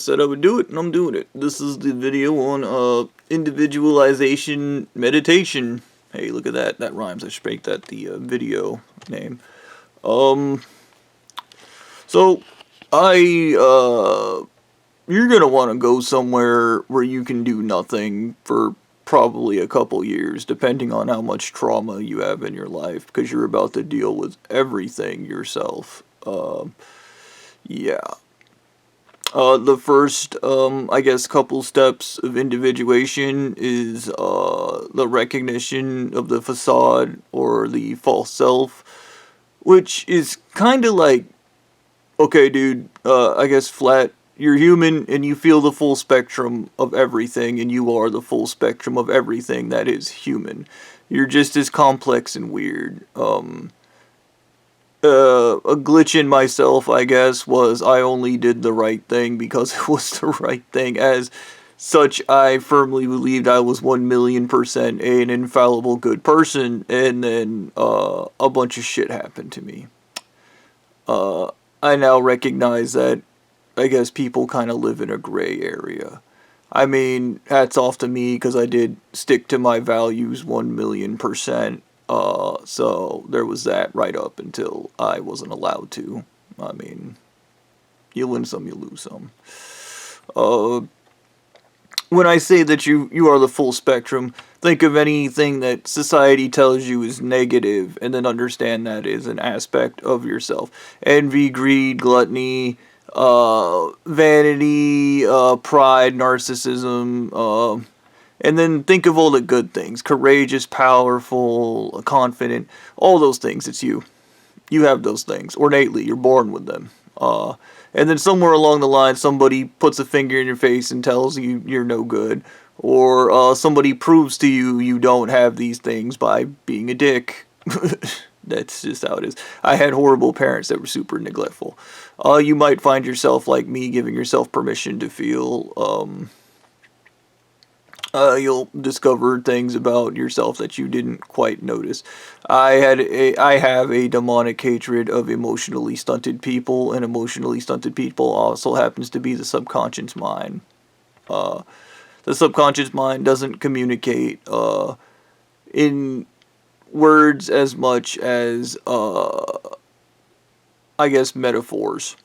Said I would do it, and I'm doing it. This is the video on individualization meditation. Hey, look at that. That rhymes. I should make that the video name. Um, so you're gonna want to go somewhere where you can do nothing for probably a couple years, depending on how much trauma you have in your life, because you're about to deal with everything yourself. Yeah. The first, I guess, couple steps of individuation is the recognition of the facade or the false self, which is kind of like, okay, dude, I guess flat. You're human and you feel the full spectrum of everything, and you are the full spectrum of everything that is human. You're just as complex and weird. A glitch in myself, I guess, was I only did the right thing because it was the right thing. As such, I firmly believed I was 1,000,000% an infallible good person, and then a bunch of shit happened to me. I now recognize that I guess people kind of live in a gray area. I mean, hats off to me because I did stick to my values 1,000,000%. So there was that right up until I wasn't allowed to. I mean, you win some, you lose some. When I say that you are the full spectrum, think of anything that society tells you is negative, and then understand that is an aspect of yourself. Envy, greed, gluttony, vanity, pride, narcissism, and then think of all the good things. Courageous, powerful, confident, all those things. It's you. You have those things. Ornately, you're born with them. And then somewhere along the line, somebody puts a finger in your face and tells you you're no good. Or somebody proves to you you don't have these things by being a dick. That's just how it is. I had horrible parents that were super neglectful. You might find yourself like me, giving yourself permission to feel. You'll discover things about yourself that you didn't quite notice. I have a demonic hatred of emotionally stunted people, and emotionally stunted people also happens to be the subconscious mind. The subconscious mind doesn't communicate in words as much as I guess metaphors.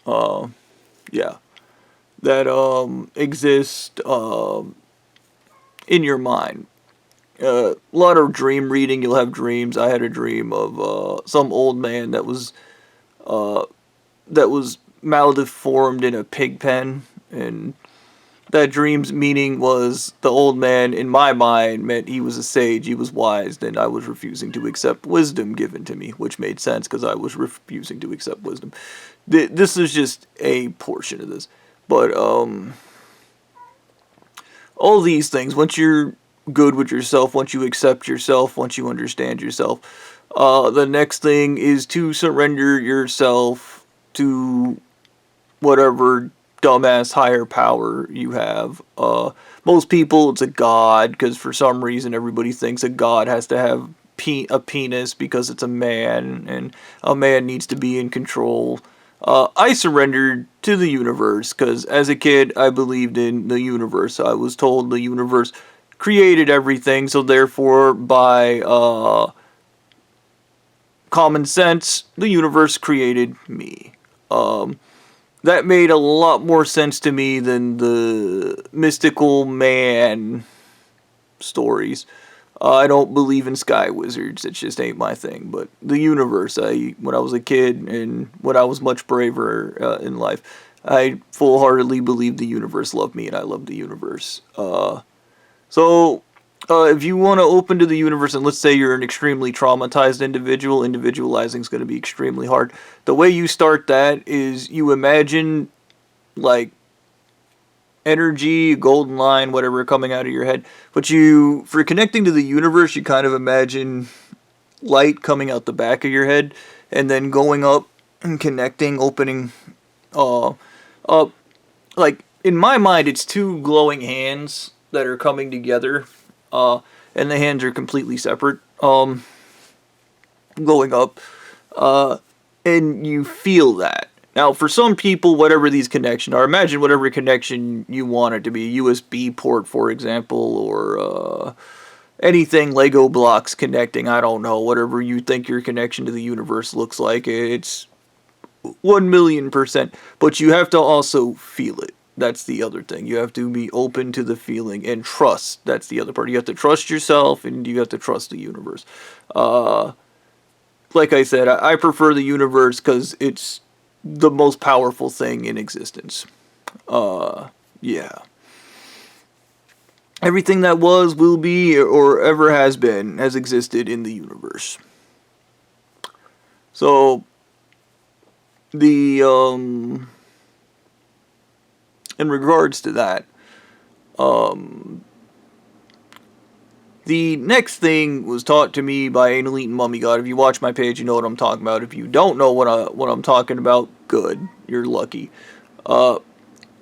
Yeah, that exist in your mind. A lot of dream reading. You'll have dreams. I had a dream of some old man that was maldeformed in a pig pen, and that dream's meaning was the old man, in my mind, meant he was a sage, he was wise, and I was refusing to accept wisdom given to me, which made sense because I was refusing to accept wisdom. This is just a portion of this, but all these things, once you're good with yourself, once you accept yourself, once you understand yourself, the next thing is to surrender yourself to whatever dumbass higher power you have. Most people, it's a god, because for some reason everybody thinks a god has to have a penis because it's a man, and a man needs to be in control. I surrendered to the universe because as a kid I believed in the universe. I was told the universe created everything, so therefore by common sense the universe created me. That made a lot more sense to me than the mystical man stories. I don't believe in sky wizards. It just ain't my thing. But the universe, when I was a kid and when I was much braver in life, I full-heartedly believed the universe loved me, and I loved the universe. So if you want to open to the universe, and let's say you're an extremely traumatized individual, individualizing is going to be extremely hard. The way you start that is you imagine, like, energy, golden line, whatever, coming out of your head. But for connecting to the universe, you kind of imagine light coming out the back of your head and then going up and connecting, opening up. Like, in my mind, it's two glowing hands that are coming together, and the hands are completely separate, going up, and you feel that. Now, for some people, whatever these connections are, imagine whatever connection you want it to be. A USB port, for example, or anything Lego blocks connecting. I don't know, whatever you think your connection to the universe looks like. It's 1,000,000%. But you have to also feel it. That's the other thing. You have to be open to the feeling and trust. That's the other part. You have to trust yourself and you have to trust the universe. Like I said, I prefer the universe because it's the most powerful thing in existence. Yeah. Everything that was, will be, or ever has been, has existed in the universe. So, in regards to that, the next thing was taught to me by an elite mummy god. If you watch my page, you know what I'm talking about. If you don't know what I'm talking about, good, you're lucky.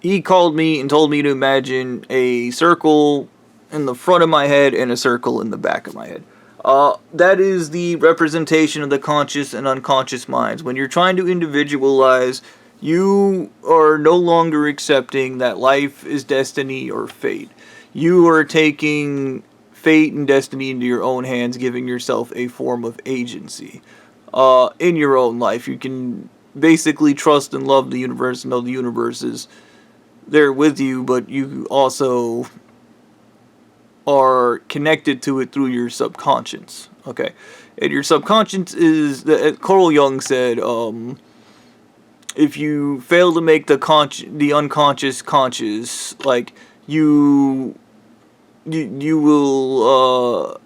He called me and told me to imagine a circle in the front of my head and a circle in the back of my head. That is the representation of the conscious and unconscious minds. When you're trying to individualize, you are no longer accepting that life is destiny or fate. You are taking fate and destiny into your own hands, giving yourself a form of agency in your own life. You can basically trust and love the universe and know the universe is there with you, but you also are connected to it through your subconscious. Okay, and your subconscious is, Carl Jung said, if you fail to make the unconscious conscious, like you will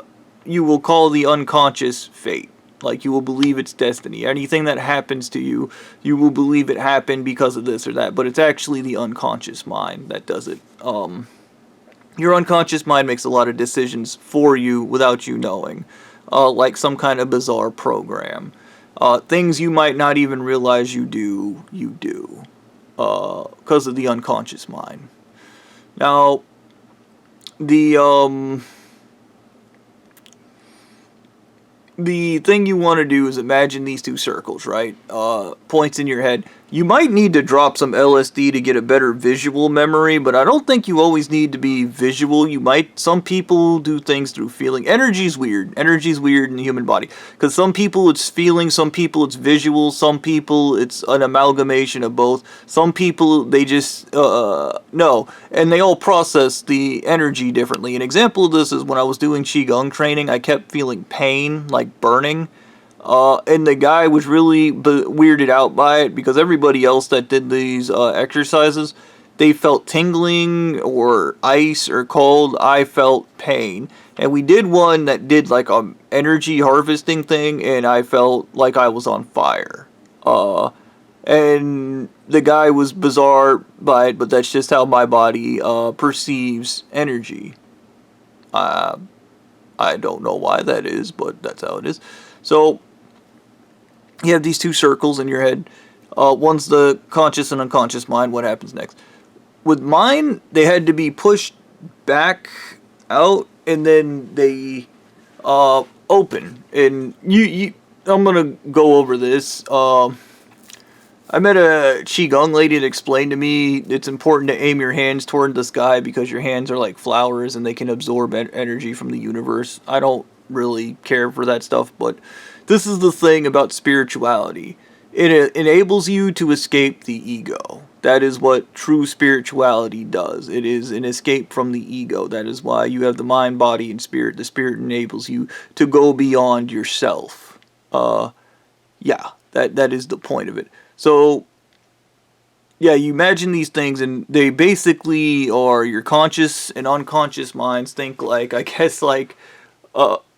call the unconscious fate. Like, you will believe it's destiny. Anything that happens to you, you will believe it happened because of this or that. But it's actually the unconscious mind that does it. Your unconscious mind makes a lot of decisions for you without you knowing. Like some kind of bizarre program. Things you might not even realize you do. Because of the unconscious mind. Now, the thing you want to do is imagine these two circles, right? Points in your head. You might need to drop some LSD to get a better visual memory, but I don't think you always need to be visual. Some people do things through feeling. Energy's weird. Energy's weird in the human body. Because some people it's feeling, some people it's visual, some people it's an amalgamation of both. Some people, they just, no. And they all process the energy differently. An example of this is when I was doing Qigong training, I kept feeling pain, like burning. And the guy was really weirded out by it because everybody else that did these exercises, they felt tingling or ice or cold. I felt pain. And we did one that did like a energy harvesting thing, and I felt like I was on fire. And the guy was bizarre by it, but that's just how my body perceives energy. I don't know why that is, but that's how it is. So, you have these two circles in your head. One's the conscious and unconscious mind. What happens next? With mine, they had to be pushed back out, and then they open. And I'm gonna go over this. I met a Qigong lady that explained to me it's important to aim your hands toward the sky because your hands are like flowers and they can absorb energy from the universe. I don't really care for that stuff, but this is the thing about spirituality. It enables you to escape the ego. That is what true spirituality does. It is an escape from the ego. That is why you have the mind, body, and spirit. The spirit enables you to go beyond yourself. Yeah, that is the point of it. So, yeah, you imagine these things, and they basically are your conscious and unconscious minds think like, I guess, like,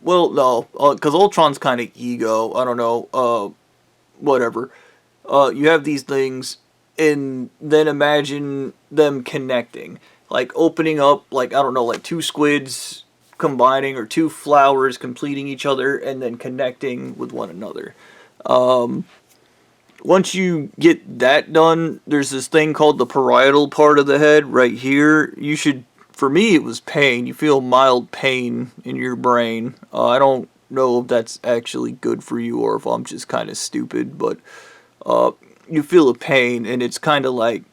well, no, because Ultron's kind of ego, I don't know, whatever. You have these things, and then imagine them connecting. Like, opening up, like, I don't know, like two squids combining, or two flowers completing each other, and then connecting with one another. Once you get that done, there's this thing called the parietal part of the head right here. For me, it was pain. You feel mild pain in your brain. I don't know if that's actually good for you or if I'm just kind of stupid, but you feel a pain, and it's kind of like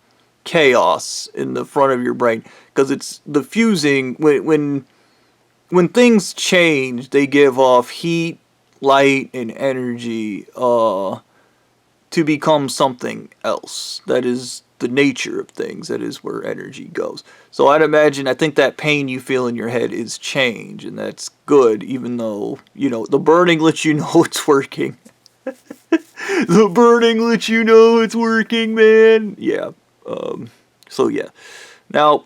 chaos in the front of your brain, because it's the fusing. When things change, they give off heat, light, and energy to become something else. That is the nature of things. That is where energy goes. So I think that pain you feel in your head is change, and that's good, even though, the burning lets you know it's working. The burning lets you know it's working, man. Yeah. So, yeah. Now,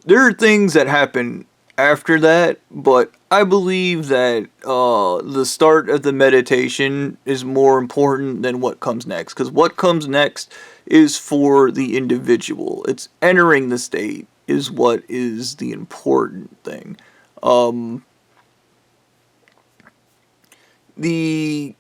there are things that happen after that, but I believe that the start of the meditation is more important than what comes next. Because what comes next is for the individual. It's entering the state is what is the important thing. The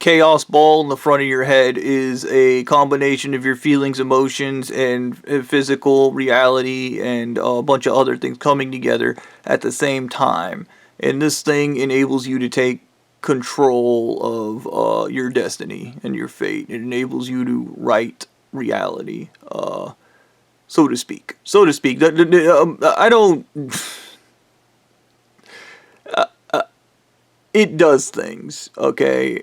chaos ball in the front of your head is a combination of your feelings, emotions, and physical reality, and a bunch of other things coming together at the same time. And this thing enables you to take control of your destiny and your fate. It enables you to write reality, so to speak. So to speak. I don't. It does things, okay?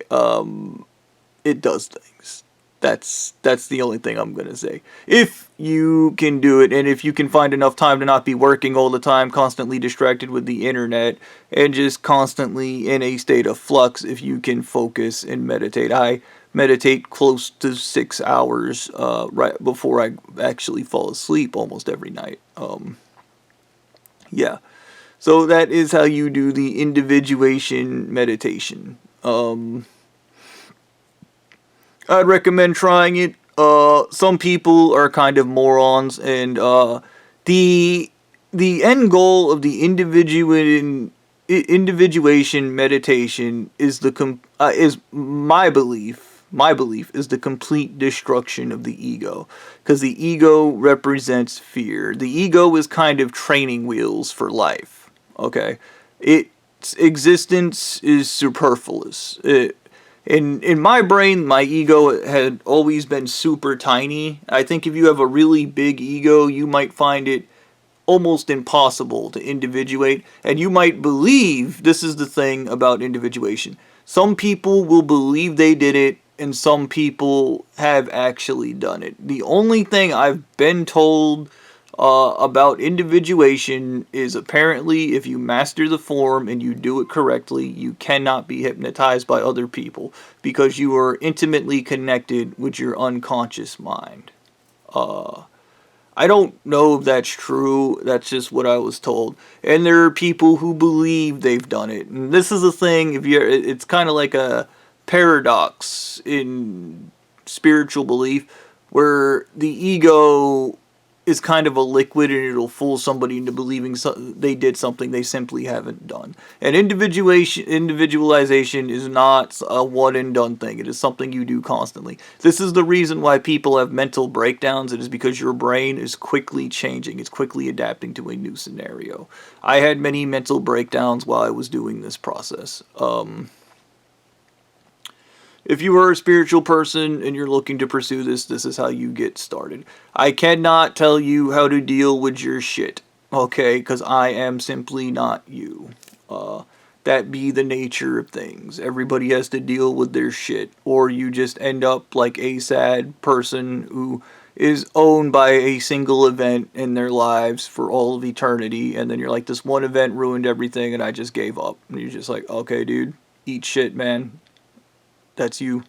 It does things. That's the only thing I'm gonna say. If you can do it, and if you can find enough time to not be working all the time, constantly distracted with the internet, and just constantly in a state of flux, if you can focus and meditate. I meditate close to 6 hours right before I actually fall asleep almost every night. Yeah. So that is how you do the individuation meditation. I'd recommend trying it. Some people are kind of morons, and the end goal of the individuation meditation is is my belief. My belief is the complete destruction of the ego, because the ego represents fear. The ego is kind of training wheels for life. Okay, its existence is superfluous. In my brain, my ego had always been super tiny. I think if you have a really big ego, you might find it almost impossible to individuate, and you might believe this is the thing about individuation. Some people will believe they did it, and some people have actually done it. The only thing I've been told about individuation is apparently if you master the form and you do it correctly, you cannot be hypnotized by other people because you are intimately connected with your unconscious mind. I don't know if that's true. That's just what I was told. And there are people who believe they've done it. And this is a thing. It's kind of like a paradox in spiritual belief, where the ego is kind of a liquid, and it'll fool somebody into believing they did something they simply haven't done. And individualization is not a one and done thing. It is something you do constantly. This is the reason why people have mental breakdowns. It is because your brain is quickly changing. It's quickly adapting to a new scenario. I had many mental breakdowns while I was doing this process. If you are a spiritual person and you're looking to pursue this, this is how you get started. I cannot tell you how to deal with your shit, okay? Because I am simply not you. That be the nature of things. Everybody has to deal with their shit, or you just end up like a sad person who is owned by a single event in their lives for all of eternity, and then you're like, this one event ruined everything and I just gave up. And you're just like, okay, dude, eat shit, man. That's you.